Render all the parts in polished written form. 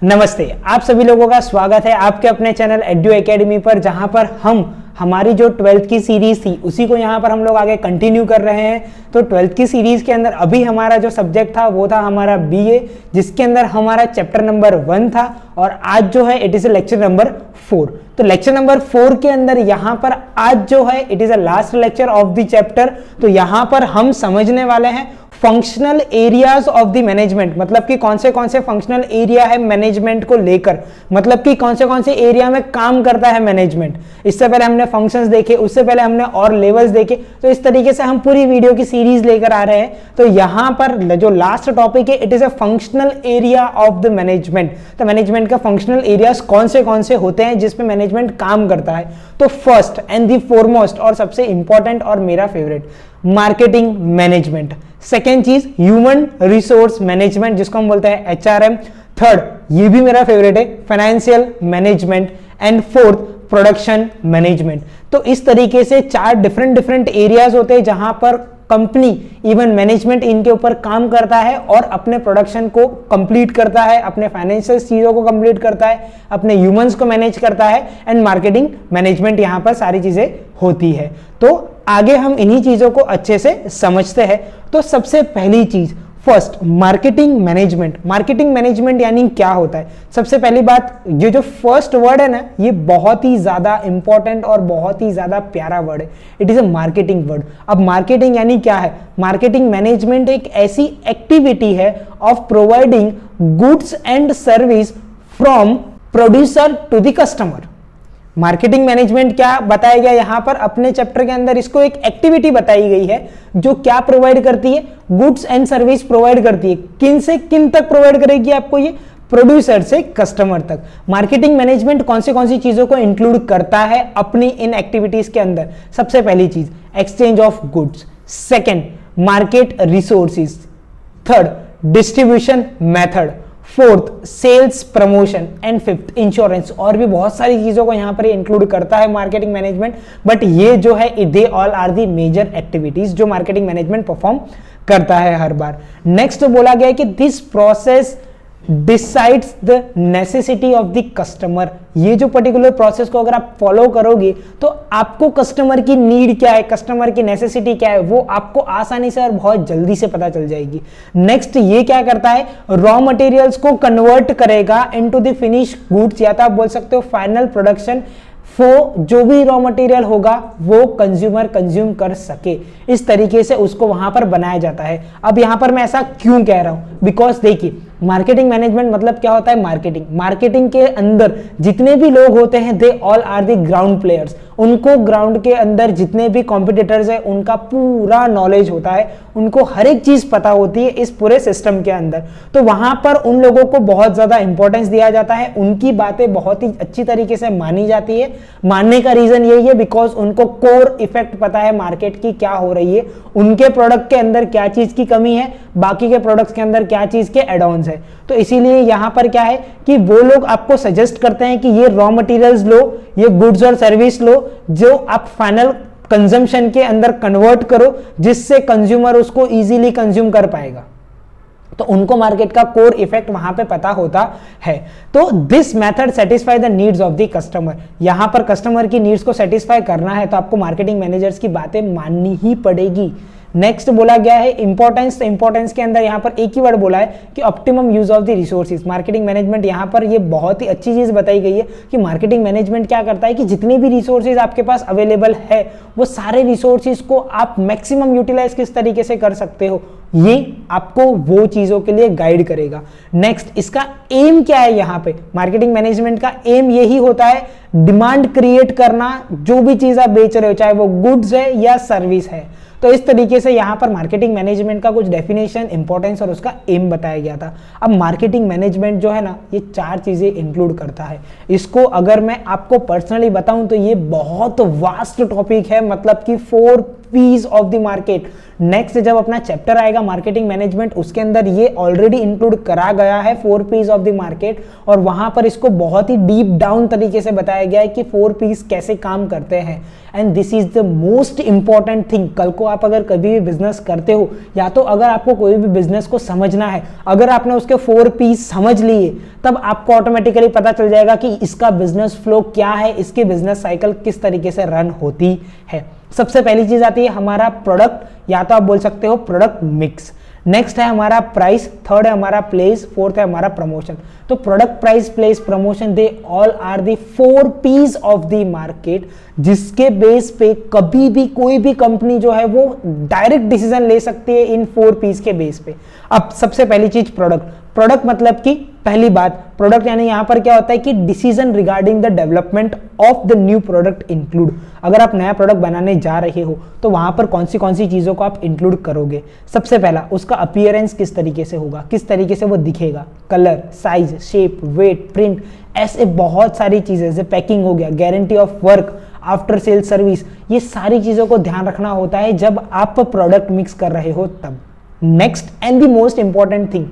नमस्ते, आप सभी लोगों का स्वागत है आपके अपने चैनल एड्यू एकेडमी पर, जहां पर हम हमारी जो 12th की सीरीज थी उसी को यहां पर हम लोग आगे कंटिन्यू कर रहे हैं। तो 12th की सीरीज के अंदर अभी हमारा जो सब्जेक्ट था वो था हमारा बीए, जिसके अंदर हमारा चैप्टर नंबर 1 था और आज जो है इट इज लेक्चर नंबर 4। तो लेक्चर नंबर 4 के अंदर यहाँ पर आज जो है it is a last lecture of the chapter. तो यहाँ पर हम समझने वाले हैं functional areas of the management, मतलब कि कौन से फंक्शनल एरिया है मैनेजमेंट को लेकर, मतलब कि कौन से एरिया में काम करता है मैनेजमेंट। इससे पहले हमने फंक्शंस देखे, उससे पहले हमने और लेवल्स देखे। तो इस तरीके से हम पूरी वीडियो की सीरीज लेकर आ रहे हैं। तो यहां पर जो लास्ट टॉपिक है it is a functional area of the management. तो मैनेजमेंट का फंक्शनल एरियाज कौन से होते हैं जिसमें मैनेजमेंट काम करता है। तो फर्स्ट एंड द फॉरमोस्ट और सबसे इंपॉर्टेंट और मेरा फेवरेट, मार्केटिंग मैनेजमेंट। सेकेंड चीज ह्यूमन रिसोर्स मैनेजमेंट, जिसको हम बोलते हैं HRM। थर्ड, ये भी मेरा फेवरेट है, financial management. And fourth, production management. तो इस तरीके से 4 डिफरेंट एरियाज होते हैं जहां पर कंपनी इवन मैनेजमेंट इनके ऊपर काम करता है और अपने प्रोडक्शन को कंप्लीट करता है, अपने फाइनेंशियल चीजों को कंप्लीट करता है, अपने ह्यूमंस को मैनेज करता है एंड मार्केटिंग मैनेजमेंट यहां पर सारी चीजें होती है। तो आगे हम इन्हीं चीजों को अच्छे से समझते हैं। तो सबसे पहली चीज, first, marketing management. Marketing management यानी क्या होता है? सबसे पहली बात, ये जो फर्स्ट वर्ड है ना, ये बहुत ही ज्यादा इंपॉर्टेंट और बहुत ही ज्यादा प्यारा वर्ड है। It is a marketing word. अब मार्केटिंग यानी क्या है? मार्केटिंग मैनेजमेंट एक ऐसी एक्टिविटी है of providing goods and service from producer to the customer. Marketing management क्या बताया गया यहां पर अपने चैप्टर के अंदर, इसको एक एक्टिविटी बताई गई है जो क्या प्रोवाइड करती है, गुड्स एंड सर्विस प्रोवाइड करती है। किन से किन तक प्रोवाइड करेगी आपको ये? प्रोड्यूसर से कस्टमर तक। मार्केटिंग मैनेजमेंट कौन सी चीजों को इंक्लूड करता है अपनी इन एक्टिविटीज के अंदर? सबसे पहली चीज, exchange of goods. Second, market resources. Third, distribution method. Fourth, sales promotion. And fifth, insurance. और भी बहुत सारी चीजों को यहां पर इंक्लूड करता है मार्केटिंग मैनेजमेंट, बट ये जो है they all are the major activities जो मार्केटिंग मैनेजमेंट परफॉर्म करता है हर बार। नेक्स्ट बोला गया है कि this process decides the necessity of the customer. ये जो पर्टिकुलर प्रोसेस को अगर आप फॉलो करोगे तो आपको कस्टमर की नीड क्या है, कस्टमर की नेसेसिटी क्या है, वो आपको आसानी से और बहुत जल्दी से पता चल जाएगी। नेक्स्ट, ये क्या करता है? रॉ मटेरियल्स को कन्वर्ट करेगा इनटू द फिनिश गुड्स, या तो आप बोल सकते हो फाइनल प्रोडक्शन। जो भी रॉ मटेरियल होगा वो कंज्यूमर कंज्यूम कर सके, इस तरीके से उसको वहां पर बनाया जाता है। अब यहां पर मैं ऐसा क्यों कह रहा हूं? बिकॉज देखिए, मार्केटिंग मैनेजमेंट मतलब क्या होता है? मार्केटिंग के अंदर जितने भी लोग होते हैं they all are the ground players. उनको ग्राउंड के अंदर जितने भी कॉम्पिटिटर्स है उनका पूरा नॉलेज होता है, उनको हर एक चीज पता होती है इस पूरे सिस्टम के अंदर। तो वहां पर उन लोगों को बहुत ज्यादा इंपॉर्टेंस दिया जाता है, उनकी बातें बहुत ही अच्छी तरीके से मानी जाती है। मानने का रीजन यही है बिकॉज उनको कोर इफेक्ट पता है मार्केट की क्या हो रही है, उनके प्रोडक्ट के अंदर क्या चीज की कमी है, बाकी के प्रोडक्ट्स के अंदर क्या चीज के एड ऑन्स है। तो इसीलिए यहां पर क्या है कि वो लोग आपको सजेस्ट करते हैं कि ये रॉ मटेरियल्स लो, ये गुड्स और सर्विस लो जो आप फाइनल कंजम्पशन के अंदर कन्वर्ट करो, जिससे कंज्यूमर उसको इजीली कंज्यूम कर पाएगा। तो उनको मार्केट का कोर इफेक्ट वहां पे पता होता है। तो this method satisfy the needs of the customer. यहां पर कस्टमर की नीड्स को सेटिस्फाई करना है तो आपको मार्केटिंग मैनेजर्स की बातें माननी ही पड़ेगी। नेक्स्ट बोला गया है इंपॉर्टेंस। इंपॉर्टेंस के अंदर यहां पर एक ही वर्ड बोला है कि optimum use of the resources. Marketing management यहां पर ये बहुत ही अच्छी चीज बताई गई है कि मार्केटिंग मैनेजमेंट क्या करता है कि जितने भी रिसोर्सेज आपके पास अवेलेबल है वो सारे रिसोर्सेज को आप मैक्सिमम यूटिलाइज किस तरीके से कर सकते हो, ये आपको वो चीजों के लिए गाइड करेगा। नेक्स्ट, इसका एम क्या है? यहां पे मार्केटिंग मैनेजमेंट का एम यही होता है डिमांड क्रिएट करना, जो भी चीज आप बेच रहे हो चाहे वो गुड्स है या सर्विस है। तो इस तरीके से यहां पर मार्केटिंग मैनेजमेंट का कुछ डेफिनेशन, इंपॉर्टेंस और उसका एम बताया गया था। अब मार्केटिंग मैनेजमेंट जो है ना, ये 4 चीजें इंक्लूड करता है। इसको अगर मैं आपको पर्सनली बताऊं तो ये बहुत वास्ट टॉपिक है, मतलब कि 4 Ps of the market. Next जब अपना चैप्टर आएगा मार्केटिंग मैनेजमेंट, उसके अंदर ये ऑलरेडी इंक्लूड करा गया है 4 पीस ऑफ द मार्केट, और वहां पर इसको बहुत ही डीप डाउन तरीके से बताया गया है कि 4 पीस कैसे काम करते हैं। And this is the most important thing. कल को आप अगर कभी भी बिजनेस करते हो, या तो अगर आपको कोई भी बिजनेस को समझना है, अगर आपने उसके 4 पीस समझ लिए, तब आपको ऑटोमेटिकली पता चल जाएगा कि इसका बिजनेस फ्लो क्या है, इसकी बिजनेस साइकिल किस तरीके से रन होती है। सबसे पहली चीज आती है हमारा प्रोडक्ट, या तो आप बोल सकते हो प्रोडक्ट मिक्स। नेक्स्ट है हमारा प्राइस, थर्ड है हमारा प्लेस, फोर्थ है हमारा प्रमोशन। तो product, price, place, promotion, they all are the 4 Ps of the market, जिसके बेस पे कभी भी कोई भी कंपनी जो है वो डायरेक्ट डिसीजन ले सकती है इन 4 पीस के बेस पे। अब सबसे पहली चीज प्रोडक्ट। प्रोडक्ट मतलब कि पहली बात, प्रोडक्ट यानी यहां पर क्या होता है कि decision regarding the development of the new product include. अगर आप नया प्रोडक्ट बनाने जा रहे हो तो वहां पर कौन सी चीजों को आप इंक्लूड करोगे। सबसे पहला, उसका अपीयरेंस किस तरीके से होगा, किस तरीके से वो दिखेगा, colour, size, shape, weight, print, ऐसे बहुत सारी चीजें, जैसे पैकिंग हो गया, guarantee of work, after sale service, ये सारी चीजों को ध्यान रखना होता है जब आप प्रोडक्ट मिक्स कर रहे हो तब। Next and the most important thing,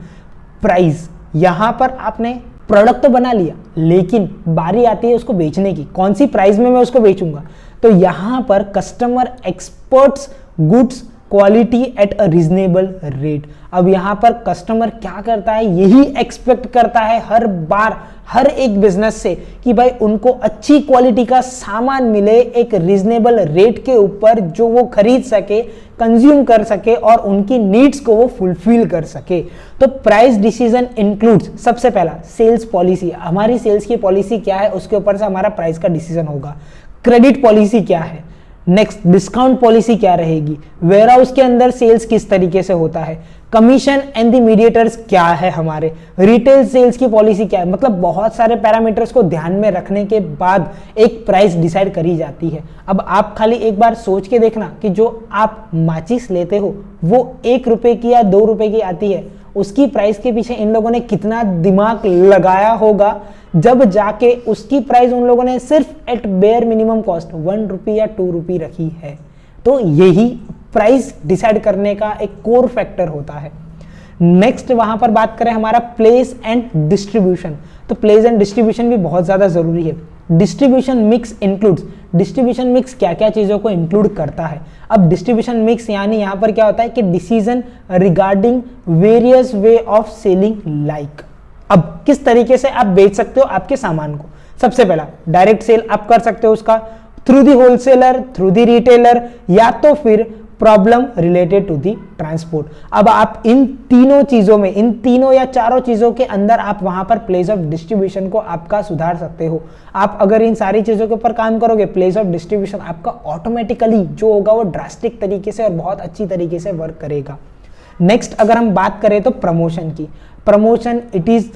price. यहां पर आपने प्रोडक्ट तो बना लिया, लेकिन बारी आती है उसको बेचने की, कौन सी प्राइस में मैं उसको बेचूंगा। तो यहां पर customer experts goods quality at a reasonable rate. अब यहां पर कस्टमर क्या करता है, यही एक्सपेक्ट करता है हर बार हर एक बिजनेस से कि भाई उनको अच्छी क्वालिटी का सामान मिले एक रीजनेबल रेट के ऊपर, जो वो खरीद सके, कंज्यूम कर सके और उनकी नीड्स को वो फुलफिल कर सके। तो प्राइस डिसीजन इंक्लूड्स, सबसे पहला सेल्स पॉलिसी, हमारी सेल्स की पॉलिसी क्या है उसके ऊपर से हमारा प्राइस का डिसीजन होगा। क्रेडिट पॉलिसी क्या है, नेक्स्ट डिस्काउंट पॉलिसी क्या रहेगी, वेयर हाउस के अंदर सेल्स किस तरीके से होता है, कमीशन एंड द मीडिएटर्स क्या है, हमारे रिटेल सेल्स की पॉलिसी क्या है। मतलब बहुत सारे पैरामीटर्स को ध्यान में रखने के बाद एक प्राइस डिसाइड करी जाती है। अब आप खाली एक बार सोच के देखना कि जो आप माचिस लेते हो वो 1 रुपए की या 2 रुपए की आती है, उसकी प्राइस के पीछे इन लोगों ने कितना दिमाग लगाया होगा, जब जाके उसकी प्राइस उन लोगों ने सिर्फ एट बेयर मिनिमम कॉस्ट 1 रुपी या 2 रुपी रखी है। तो यही प्राइस डिसाइड करने का एक कोर फैक्टर होता है। नेक्स्ट वहां पर बात करें हमारा प्लेस एंड डिस्ट्रीब्यूशन। तो प्लेस एंड डिस्ट्रीब्यूशन भी बहुत ज्यादा जरूरी है। Distribution mix includes, distribution mix क्या क्या चीजों को इंक्लूड करता है। अब डिस्ट्रीब्यूशन मिक्स यानी यहां पर क्या होता है कि decision regarding various way of selling like. अब किस तरीके से आप बेच सकते हो आपके सामान को। सबसे पहला डायरेक्ट सेल आप कर सकते हो उसका, through the wholesaler, through the retailer, या तो फिर problem related to the transport. अब आप इन तीनों चीजों में, इन तीनों या चारों चीजों के अंदर आप वहां पर प्लेस ऑफ डिस्ट्रीब्यूशन को आपका सुधार सकते हो। आप अगर इन सारी चीजों के ऊपर काम करोगे, प्लेस ऑफ डिस्ट्रीब्यूशन आपका ऑटोमेटिकली जो होगा वो ड्रास्टिक तरीके से और बहुत अच्छी तरीके से वर्क करेगा। नेक्स्ट अगर हम बात करें तो प्रमोशन की, promotion it is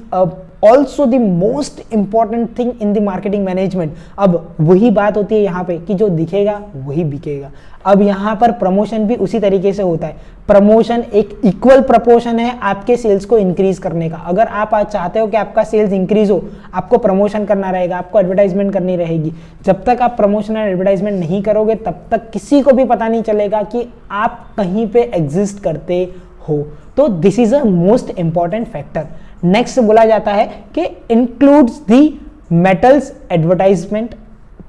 also the most important thing in the marketing management. अब वही बात होती है यहाँ पे कि जो दिखेगा वही बिकेगा। अब यहाँ पर प्रमोशन भी उसी तरीके से होता है। प्रमोशन एक इक्वल प्रपोर्शन है आपके सेल्स को इंक्रीज करने का। अगर आप आज चाहते हो कि आपका सेल्स इंक्रीज हो, आपको प्रमोशन करना रहेगा, आपको एडवर्टाइजमेंट करनी रहेगी। जब तक आप प्रमोशन और एडवर्टाइजमेंट नहीं करोगे तब तक किसी को भी पता नहीं चलेगा कि आप कहीं पे एग्जिस्ट करते हो। तो this is a most important factor. Next बोला जाता है कि includes the metals advertisement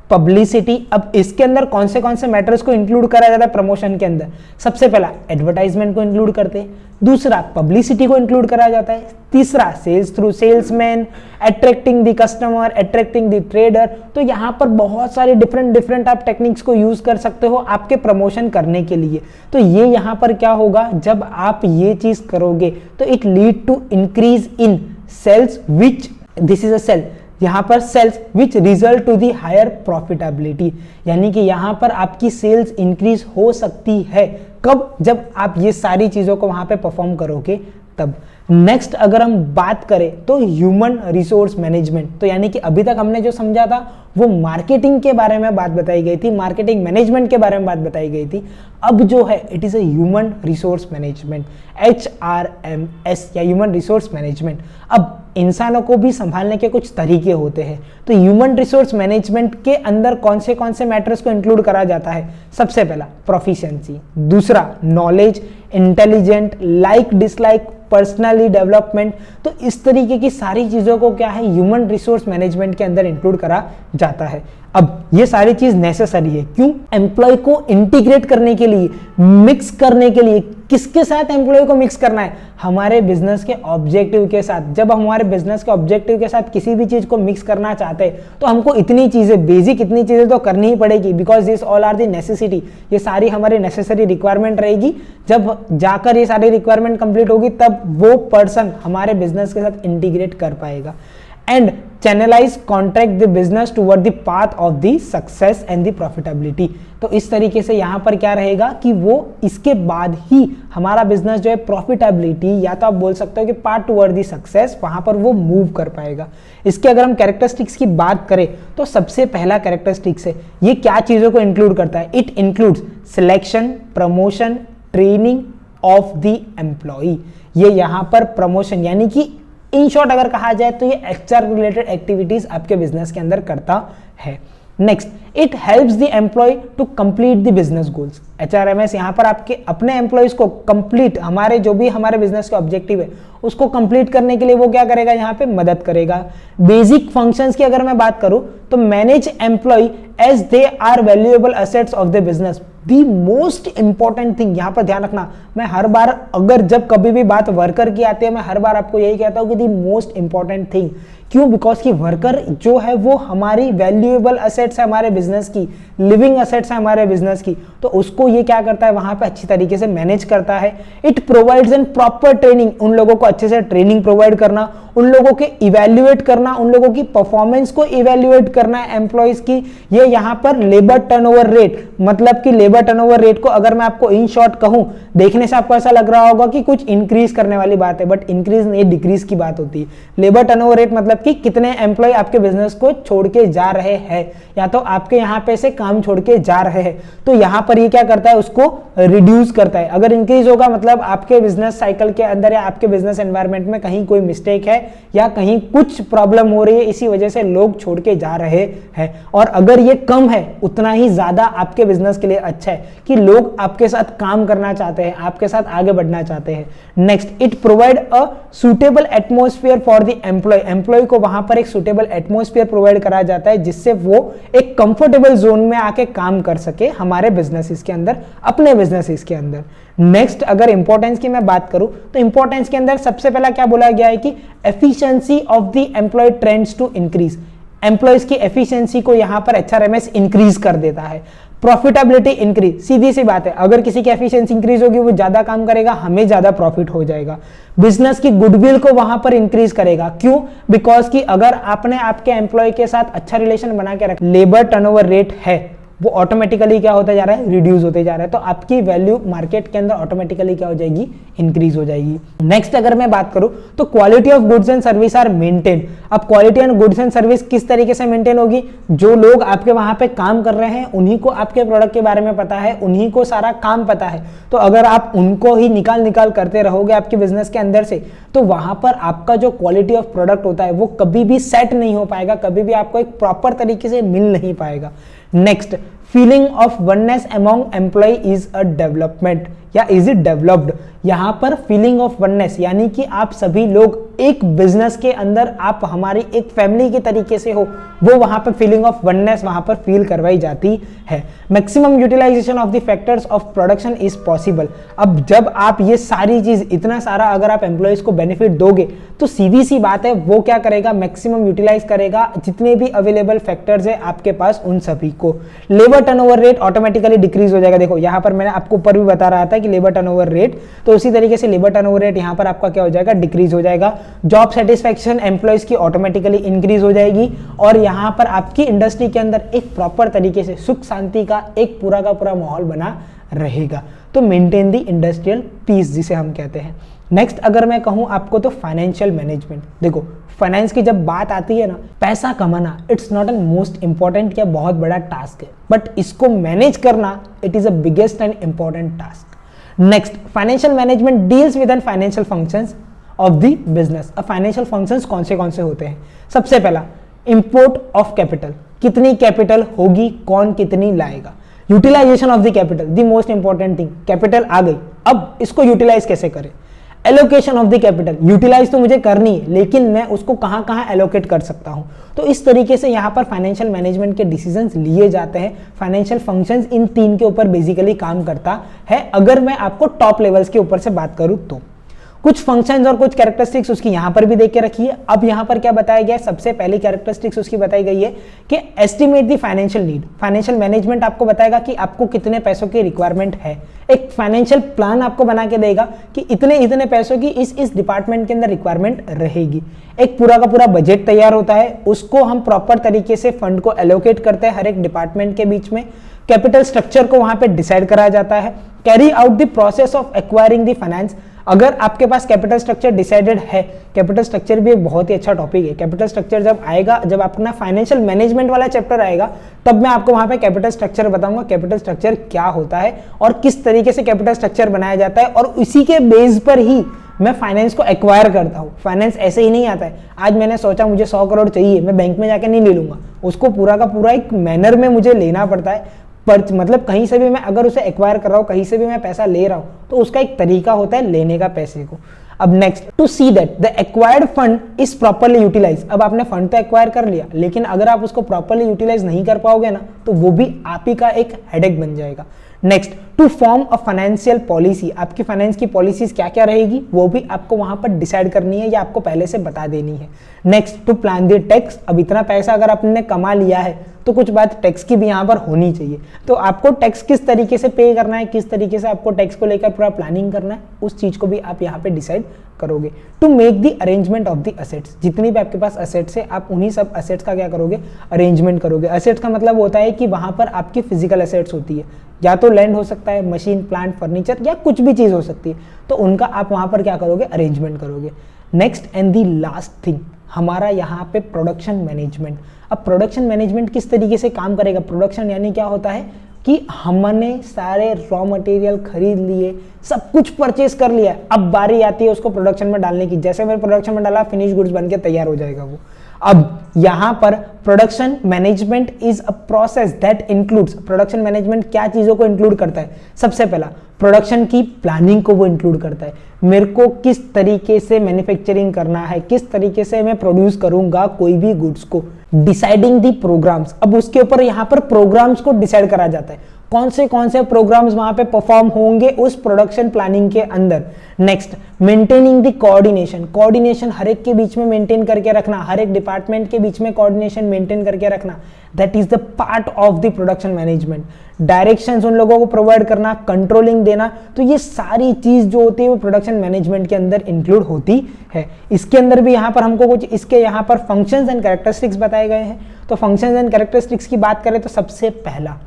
publicity. अब इसके अंदर कौन से मैटर्स को इंक्लूड करा जाता है प्रमोशन के अंदर। सबसे पहला एडवर्टाइजमेंट को इंक्लूड करते हैं, दूसरा पब्लिसिटी को इंक्लूड करा जाता है, तीसरा sales through salesman, attracting the customer, attracting the trader. तो यहां पर बहुत सारे डिफरेंट आप टेक्निक्स को यूज कर सकते हो आपके प्रमोशन करने के लिए। तो ये यहां पर क्या होगा, जब आप ये चीज करोगे तो it lead to increase in sales which, this is a sale, यहां पर sales which result to the higher profitability. यानी कि यहां पर आपकी सेल्स इंक्रीज हो सकती है कब, जब आप ये सारी चीजों को वहां पे परफॉर्म करोगे तब। नेक्स्ट अगर हम बात करें तो ह्यूमन रिसोर्स मैनेजमेंट, तो यानी कि अभी तक हमने जो समझा था वो मार्केटिंग के बारे में बात बताई गई थी, मार्केटिंग मैनेजमेंट के बारे में बात बताई गई थी। अब जो है it is a human resource management, HRMS या ह्यूमन रिसोर्स मैनेजमेंट। अब इंसानों को भी संभालने के कुछ तरीके होते हैं, तो ह्यूमन रिसोर्स मैनेजमेंट के अंदर कौन से मैटर्स को इंक्लूड करा जाता है? सबसे पहला प्रोफिशिएंसी, दूसरा knowledge, intelligent, like dislike, personally development. तो इस तरीके की सारी चीजों को क्या है, ह्यूमन रिसोर्स मैनेजमेंट के अंदर इंक्लूड करा जाता है। अब ये सारी चीज नेसेसरी है, क्यों? एम्प्लॉय को इंटीग्रेट करने के लिए, मिक्स करने के लिए। किसके साथ एम्प्लॉय को मिक्स करना है? हमारे बिजनेस के ऑब्जेक्टिव के साथ। जब हमारे बिजनेस के ऑब्जेक्टिव के साथ किसी भी चीज को मिक्स करना चाहते हैं तो हमको इतनी चीजें, बेसिक इतनी चीजें तो करनी ही पड़ेगी, because this all are the necessity. ये सारी हमारी नेसेसरी रिक्वायरमेंट रहेगी। जब जाकर ये सारी रिक्वायरमेंट कंप्लीट होगी तब वो पर्सन हमारे बिजनेस के साथ इंटीग्रेट कर पाएगा। And channelise contract the business toward the path of the success and the profitability. तो इस तरीके से यहाँ पर क्या रहेगा कि वो इसके बाद ही हमारा बिजनेस जो है प्रॉफिटेबिलिटी, या तो आप बोल सकते हो कि पार्ट टुवर्ड द सक्सेस, वहां पर वो मूव कर पाएगा। इसके अगर हम कैरेक्टरिस्टिक्स की बात करें तो सबसे पहला कैरेक्टरिस्टिक्स है, ये क्या चीजों को इंक्लूड करता है? It includes selection, promotion, training of the employee. ये यहाँ पर प्रमोशन यानी कि इन शॉर्ट अगर कहा जाए तो ये एचआर रिलेटेड एक्टिविटीज आपके बिजनेस के अंदर करता है। Next, it helps the employee to complete the business goals. HRMS यहाँ पर आपके अपने एम्प्लॉयज को कंप्लीट, हमारे जो भी हमारे बिजनेस का ऑब्जेक्टिव है उसको कंप्लीट करने के लिए वो क्या करेगा? यहाँ पे मदद करेगा। बेसिक फंक्शंस की अगर मैं बात करूं तो manage employee as they are valuable assets of the business. The most important thing, यहां पर ध्यान रखना, मैं हर बार अगर जब कभी भी बात वर्कर की आती है मैं हर बार आपको यही कहता हूं कि दी मोस्ट इंपॉर्टेंट थिंग। क्यों? बिकॉज कि वर्कर जो है वो हमारी वैल्यूएबल एसेट्स है हमारे बिजनेस की, लिविंग एसेट्स है हमारे बिजनेस की, तो उसको ये क्या करता है? वहां पे अच्छी तरीके से मैनेज करता है। It provides N proper training, उन लोगों को अच्छे से ट्रेनिंग प्रोवाइड करना, उन लोगों के इवेल्युएट करना, उन लोगों की परफॉर्मेंस को इवेल्युएट करना है एम्प्लॉइज की। ये यहाँ पर लेबर टर्नओवर रेट, मतलब कि लेबर टर्नओवर रेट को अगर मैं आपको इन शॉर्ट कहूं, देखने से आपको ऐसा लग रहा होगा कि कुछ इंक्रीज करने वाली बात है, बट इंक्रीज नहीं, डिक्रीज की बात होती है। लेबर टर्नओवर रेट मतलब कि कितने एम्प्लॉय आपके बिजनेस को छोड़ के जा रहे हैं, या तो आपके यहाँ पे से काम छोड़ के जा रहे हैं, तो यहाँ पर ये क्या करता है? उसको रिड्यूस करता है। अगर इंक्रीज होगा मतलब आपके बिजनेस साइकिल के अंदर या आपके बिजनेस एनवायरनमेंट में कहीं कोई मिस्टेक है या कहीं कुछ प्रॉब्लम हो रही है, इसी वजह से लोग छोड़ के जा रहे हैं। और अगर ये कम है उतना ही ज्यादा आपके बिजनेस के लिए अच्छा है कि लोग आपके साथ काम करना चाहते हैं, आपके साथ आगे बढ़ना चाहते हैं। Next, it provide a suitable atmosphere for the employee. Employee को वहां पर एक सुटेबल एटमोस्फियर प्रोवाइड करा जाता है जिससे वो एक कंफर्टेबल जोन में आके काम कर सके हमारे बिजनेसेस के अंदर, अपने बिजनेसेस के अंदर। नेक्स्ट, अगर इंपॉर्टेंस की मैं बात करूं तो इंपॉर्टेंस के अंदर सबसे पहला क्या बोला गया है कि efficiency of the employee trends to increase. Employees की एफिशिएंसी को यहां पर HRMS इंक्रीज कर देता है। प्रॉफिटेबिलिटी इंक्रीज, सीधी सी बात है, अगर किसी की एफिशिएंसी इंक्रीज होगी वो ज्यादा काम करेगा, हमें ज्यादा प्रॉफिट हो जाएगा। बिजनेस की गुडविल को वहां पर इंक्रीज करेगा। क्यों? बिकॉज कि अगर आपने आपके एम्प्लॉय के साथ अच्छा रिलेशन बना के रखा, लेबर टर्नओवर रेट है वो ऑटोमेटिकली क्या होता जा रहा है? रिड्यूस होते जा रहा है, तो आपकी वैल्यू मार्केट के अंदर ऑटोमेटिकली क्या हो जाएगी? इंक्रीज हो जाएगी। नेक्स्ट, अगर मैं बात करूं तो quality of goods and service are maintain. अब quality and goods and service किस तरीके से मेंटेन होगी? जो लोग आपके वहां पे काम कर रहे हैं उन्हीं को आपके प्रोडक्ट के बारे में पता है, उन्हीं को सारा काम पता है, तो अगर आप उनको ही निकाल करते रहोगे आपके बिजनेस के अंदर से, तो वहां पर आपका जो क्वालिटी ऑफ प्रोडक्ट होता है वो कभी भी सेट नहीं हो पाएगा, कभी भी आपको एक प्रॉपर तरीके से मिल नहीं पाएगा। Next, feeling of oneness among employee is a development या इज इट डेवलप्ड। यहां पर फीलिंग ऑफ वननेस यानी कि आप सभी लोग एक बिजनेस के अंदर, आप हमारी एक फैमिली के तरीके से हो, वो वहां पर फीलिंग ऑफ वननेस वहां पर फील करवाई जाती है। Maximum utilisation of the factors of production is possible. अब जब आप ये सारी चीज, इतना सारा अगर आप एम्प्लॉयज को बेनिफिट दोगे तो सीधी सी बात है वो क्या करेगा? मैक्सिमम यूटिलाइज करेगा जितने भी अवेलेबल फैक्टर्स है आपके पास उन सभी को। Labour turnover rate automatically decrease हो जाएगा। देखो यहां पर मैंने आपको ऊपर भी बता रहा था कि लेबर टर्नओवर रेट, तो उसी तरीके से लेबर टर्नओवर रेट यहां पर आपका क्या हो जाएगा? डिक्रीज हो जाएगा। जॉब सेटिस्फैक्शन एम्प्लॉयज की ऑटोमेटिकली इंक्रीज हो जाएगी और यहां पर आपकी इंडस्ट्री के अंदर एक प्रॉपर तरीके से सुख शांति का एक पूरा का पूरा माहौल बना रहेगा। तो मेंटेन द इंडस्ट्रियल पीस जिसे हम कहते हैं। नेक्स्ट अगर मैं कहूं आपको तो फाइनेंशियल मैनेजमेंट। देखो फाइनेंस की जब बात आती है ना, पैसा कमाना it's not an most important या बहुत बड़ा टास्क है, बट इसको मैनेज करना it is a biggest and important task. Next financial management deals with an financial functions of the business. अब फाइनेंशियल फंक्शंस कौन से होते हैं? सबसे पहला इंपोर्ट ऑफ कैपिटल, कितनी कैपिटल होगी, कौन कितनी लाएगा। Utilization of the capital, the most important thing, capital आ गई, अब इसको यूटिलाइज कैसे करें। Allocation of the capital, utilise तो मुझे करनी है लेकिन मैं उसको कहां कहां एलोकेट कर सकता हूं। तो इस तरीके से यहां पर फाइनेंशियल मैनेजमेंट के डिसीजंस लिए जाते हैं। फाइनेंशियल फंक्शंस इन तीन के ऊपर बेसिकली काम करता है, अगर मैं आपको टॉप लेवल्स के ऊपर से बात करूं तो। कुछ फंक्शंस और कुछ कैरेक्टरिस्टिक्स उसकी यहां पर भी देख के रखी है। अब यहां पर क्या बताया गया है, सबसे पहली कैरेक्टरिस्टिक्स उसकी बताई गई है कि estimate the financial need. Financial management आपको बताएगा कि आपको कितने पैसों की रिक्वायरमेंट है, एक फाइनेंशियल प्लान आपको बना के देगा कि इतने इतने पैसों की इस डिपार्टमेंट के अंदर रिक्वायरमेंट रहेगी। एक पूरा का पूरा बजट तैयार होता है, उसको हम प्रॉपर तरीके से फंड को एलोकेट करते हैं हर एक डिपार्टमेंट के बीच में। कैपिटल स्ट्रक्चर को वहां पे डिसाइड करा जाता है। Carry out the process of acquiring the finance, अगर आपके पास कैपिटल स्ट्रक्चर डिसाइडेड है, कैपिटल स्ट्रक्चर भी एक बहुत ही अच्छा टॉपिक है। कैपिटल स्ट्रक्चर जब आएगा, जब अपना फाइनेंशियल मैनेजमेंट वाला चैप्टर आएगा, तब मैं आपको वहां पे कैपिटल स्ट्रक्चर बताऊंगा, कैपिटल स्ट्रक्चर क्या होता है और किस तरीके से कैपिटल स्ट्रक्चर बनाया जाता है, और उसी के बेस पर ही मैं फाइनेंस को एक्वायर करता हूँ। फाइनेंस ऐसे ही नहीं आता है, आज मैंने सोचा मुझे 100 करोड़ चाहिए, मैं बैंक में जाकर नहीं ले लूंगा, उसको पूरा का पूरा एक मैनर में मुझे लेना पड़ता है। पर मतलब कहीं से भी मैं अगर उसे एक्वायर कर रहा हूँ, कहीं से भी मैं पैसा ले रहा हूँ, तो उसका एक तरीका होता है लेने का पैसे को। अब next, to see that the acquired fund is properly utilise. अब आपने फंड तो एक्वायर कर लिया, लेकिन अगर आप उसको प्रॉपर्ली यूटिलाइज नहीं कर पाओगे ना, तो वो भी आप ही का एक हेडेक बन जाएगा। Next, to form a financial policy, आपकी फाइनेंस की पॉलिसीज क्या क्या रहेगी वो भी आपको वहां पर डिसाइड करनी है या आपको पहले से बता देनी है। Next, to plan the tax, अब इतना पैसा अगर आपने कमा लिया है तो कुछ बात टैक्स की भी यहाँ पर होनी चाहिए, तो आपको टैक्स किस तरीके से पे करना है, किस तरीके से आपको टैक्स को लेकर पूरा प्लानिंग करना है, उस चीज को भी आप यहाँ पे डिसाइड करोगे। To make the arrangement of the assets, जितनी भी आपके पास असेट्स है, आप उन्हीं सब असेट्स का क्या करोगे, अरेंजमेंट करोगे। असेट्स का मतलब होता है कि वहां पर आपकी फिजिकल असेट्स होती है, या तो लैंड हो सकता है, मशीन, प्लांट, फर्नीचर, या कुछ भी चीज हो सकती है, तो उनका आप वहां पर क्या करोगे, अरेंजमेंट करोगे। Next and the last thing हमारा यहाँ पे प्रोडक्शन मैनेजमेंट। अब प्रोडक्शन मैनेजमेंट किस तरीके से काम करेगा, प्रोडक्शन यानी क्या होता है कि हमने सारे रॉ मटेरियल खरीद लिए, सब कुछ परचेस कर लिया है, अब बारी आती है उसको प्रोडक्शन में डालने की। जैसे मैंने प्रोडक्शन में डाला, फिनिश गुड्स बन के तैयार हो जाएगा वो। अब यहां पर production management is a process that includes, production management क्या चीजों को इंक्लूड करता है, सबसे पहला प्रोडक्शन की प्लानिंग को वो इंक्लूड करता है। मेरे को किस तरीके से मैन्युफैक्चरिंग करना है, किस तरीके से मैं प्रोड्यूस करूंगा कोई भी गुड्स को। डिसाइडिंग दी प्रोग्राम्स, अब उसके ऊपर यहाँ पर प्रोग्राम्स को डिसाइड करा जाता है, कौन से प्रोग्राम्स वहां पे परफॉर्म होंगे उस प्रोडक्शन प्लानिंग के अंदर। Next, maintaining the coordination, coordination हर एक के बीच में मेंटेन करके रखना, हर एक डिपार्टमेंट के बीच में कोऑर्डिनेशन मेंटेन करके रखना, that is the part of the production management. Directions उन लोगों को प्रोवाइड करना, कंट्रोलिंग देना, तो ये सारी चीज जो होती है वो प्रोडक्शन मैनेजमेंट के अंदर इंक्लूड होती है। इसके अंदर भी यहाँ पर हमको कुछ इसके यहाँ पर फंक्शंस एंड कैरेक्टरिस्टिक्स बताए गए हैं। तो फंक्शंस एंड कैरेक्टरिस्टिक्स की बात करें तो सबसे पहला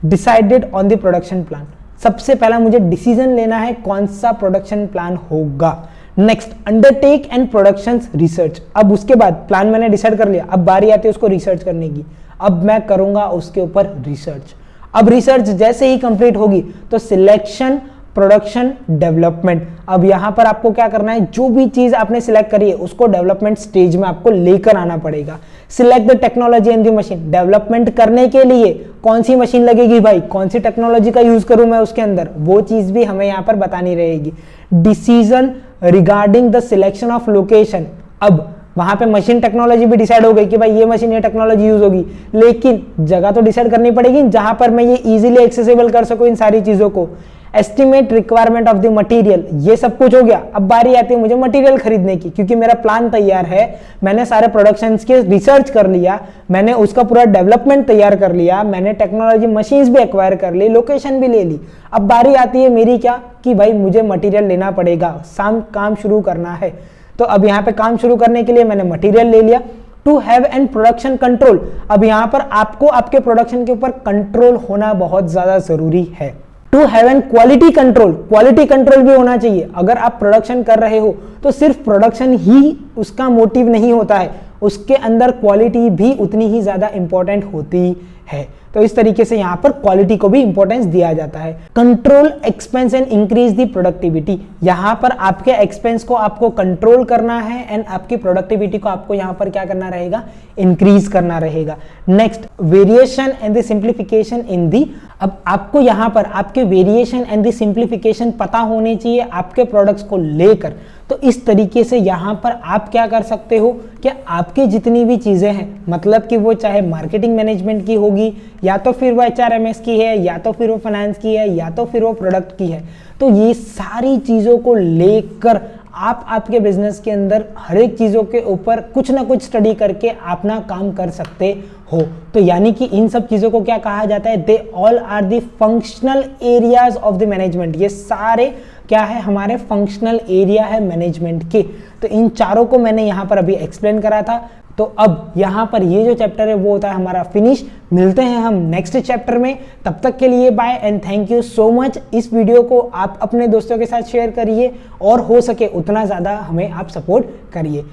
decided on the production plan, सबसे पहला मुझे डिसीजन लेना है कौन सा प्रोडक्शन प्लान होगा। Next, undertake and production research, अब उसके बाद प्लान मैंने डिसाइड कर लिया, अब बारी आती है उसको रिसर्च करने की, अब मैं करूंगा उसके ऊपर रिसर्च। अब रिसर्च जैसे ही कंप्लीट होगी तो सिलेक्शन, प्रोडक्शन, डेवलपमेंट। अब यहां पर आपको क्या करना है, जो भी चीज आपने सिलेक्ट करी है उसको डेवलपमेंट स्टेज में आपको लेकर आना पड़ेगा। Select the technology and the machine, development करने के लिए कौन सी मशीन लगेगी भाई, कौन सी टेक्नोलॉजी का यूज करूं मैं उसके अंदर, वो चीज भी हमें यहां पर बतानी रहेगी। Decision regarding the selection of location, अब वहां पे मशीन टेक्नोलॉजी भी डिसाइड हो गई कि भाई ये मशीन ये टेक्नोलॉजी यूज होगी, लेकिन जगह तो डिसाइड करनी पड़ेगी जहां पर मैं ये इजीली एक्सेसिबल कर सकूं इन सारी चीजों को। Estimate requirement of the material, ये सब कुछ हो गया, अब बारी आती है मुझे मटेरियल खरीदने की, क्योंकि मेरा प्लान तैयार है, मैंने सारे प्रोडक्शंस के रिसर्च कर लिया, मैंने उसका पूरा डेवलपमेंट तैयार कर लिया, मैंने टेक्नोलॉजी मशीन्स भी एक्वायर कर ली, लोकेशन भी ले ली। अब बारी आती है मेरी क्या कि भाई मुझे मटेरियल लेना पड़ेगा, काम शुरू करना है। तो अब यहाँ पे काम शुरू करने के लिए मैंने मटेरियल ले लिया। To have and production control, अब यहाँ पर आपको आपके प्रोडक्शन के ऊपर कंट्रोल होना बहुत ज्यादा जरूरी है। To have an quality control भी होना चाहिए। अगर आप प्रोडक्शन कर रहे हो तो सिर्फ प्रोडक्शन ही उसका मोटिव नहीं होता है, उसके अंदर क्वालिटी भी उतनी ही ज्यादा इंपॉर्टेंट होती है। तो इस तरीके से यहाँ पर क्वालिटी को भी इंपॉर्टेंस दिया जाता है। Control expense and increase the productivity, यहाँ पर आपके एक्सपेंस को आपको कंट्रोल करना है एंड आपकी प्रोडक्टिविटी को आपको यहाँ पर क्या करना रहेगा, इंक्रीज करना रहेगा। Next, variation and the simplification in the, अब आपको यहाँ पर आपके वेरिएशन एंड द सिंप्लीफिकेशन पता होने चाहिए आपके प्रोडक्ट्स को लेकर। तो इस तरीके से यहाँ पर आप क्या कर सकते हो कि आपकी जितनी भी चीज़ें हैं, मतलब कि वो चाहे मार्केटिंग मैनेजमेंट की होगी, या तो फिर वो HRMS की है, या तो फिर वो फाइनेंस की है, या तो फिर वो प्रोडक्ट की है, तो ये सारी चीज़ों को लेकर आप आपके बिजनेस के अंदर हर एक चीज़ों के ऊपर कुछ ना कुछ स्टडी करके अपना काम कर सकते हो। तो यानी कि इन सब चीज़ों को क्या कहा जाता है, they all are the functional areas of the management. ये सारे क्या है, हमारे फंक्शनल एरिया है मैनेजमेंट के। तो इन चारों को मैंने यहाँ पर अभी एक्सप्लेन करा था। तो अब यहाँ पर ये जो चैप्टर है वो होता है हमारा फिनिश। मिलते हैं हम नेक्स्ट चैप्टर में, तब तक के लिए bye and thank you so much. इस वीडियो को आप अपने दोस्तों के साथ शेयर करिए और हो सके उतना ज़्यादा हमें आप सपोर्ट करिए।